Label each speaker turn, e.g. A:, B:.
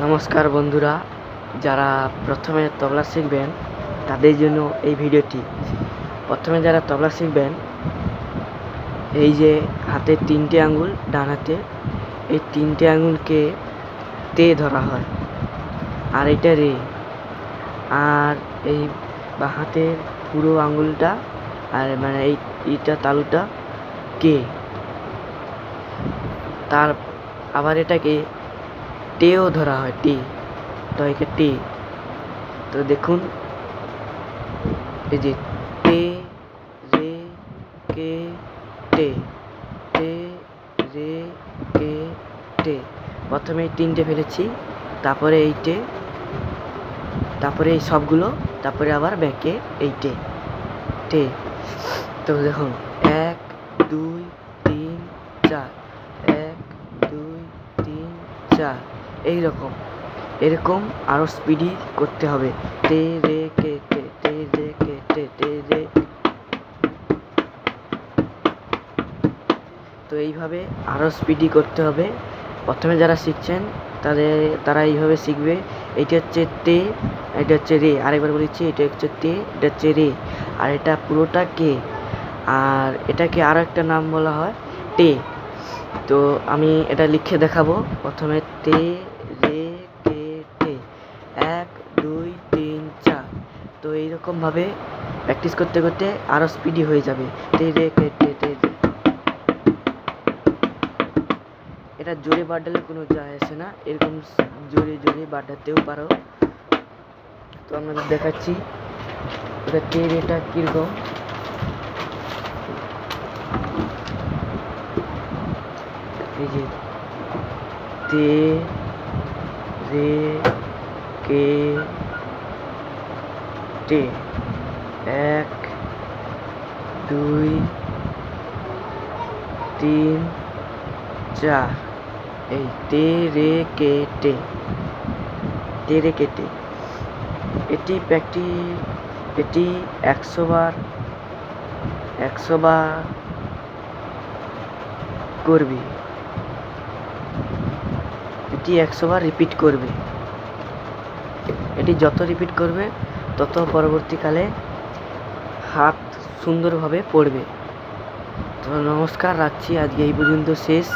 A: নমস্কার বন্ধুরা, যারা প্রথমে তবলা শিখবেন তাদের জন্য এই ভিডিওটি। প্রথমে যারা তবলা শিখবেন, এই যে হাতের 3টে আঙুল, ডান হাতে এই 3টে আঙুলকে তে ধরা হয়, আর এটা রে। আর এই বা হাতের পুরো আঙুলটা, আর মানে এইটা তালুটা কে। তার আবার এটাকে টেও ধরা হয়, টি। তো একে টি। তো দেখুন, এই যে টে রে কে টে, টে রে কে টে। প্রথমে এই 3টে ফেলেছি, তারপরে এই টে, তারপরে এই সবগুলো, তারপরে আবার ব্যাকে এই টে টে। তো দেখুন 1 2 3 4, 1 2 3 4, এরকম আরো স্পিডি করতে হবে। টে রে কে টে, টে রে কে টে, টে রে। তো এইভাবে আরো স্পিডি করতে হবে। প্রথমে যারা শিখছেন তারা এইভাবে শিখবে। এইটা হচ্ছে তে, এটা হচ্ছে রে। আরেকবার বলেছি, এটা হচ্ছে তে, এটা হচ্ছে রে, আর এটা পুরোটা কে। আর এটাকে আরো একটা নাম বলা হয় টে। তো আমি এটা লিখে দেখাবো। প্রথমে তে রে কে টে, 1 2 3 4। তো এইরকমভাবে প্র্যাকটিস করতে করতে আরো স্পিডি হয়ে যাবে। তে রে কে টে, টে রে। এটা জোরে বাড়ালে কোনো যায় আসে না, এরকম জোরে জোরে বাড়াতেও পারো। তো আপনাদের দেখাচ্ছি এটা তে রেটা কিরকম। এই যে তে রে কে টে, 1 2 3 4। এই তে রে কে টে, তে রে কে টে। এটি 100 বার করবি, এটি 100 বার রিপিট করবে। এটি যত রিপিট করবে তত পরবর্তীকালে হাত সুন্দরভাবে পড়বে। তো নমস্কার, রাখছি, আজকে এই পর্যন্ত শেষ।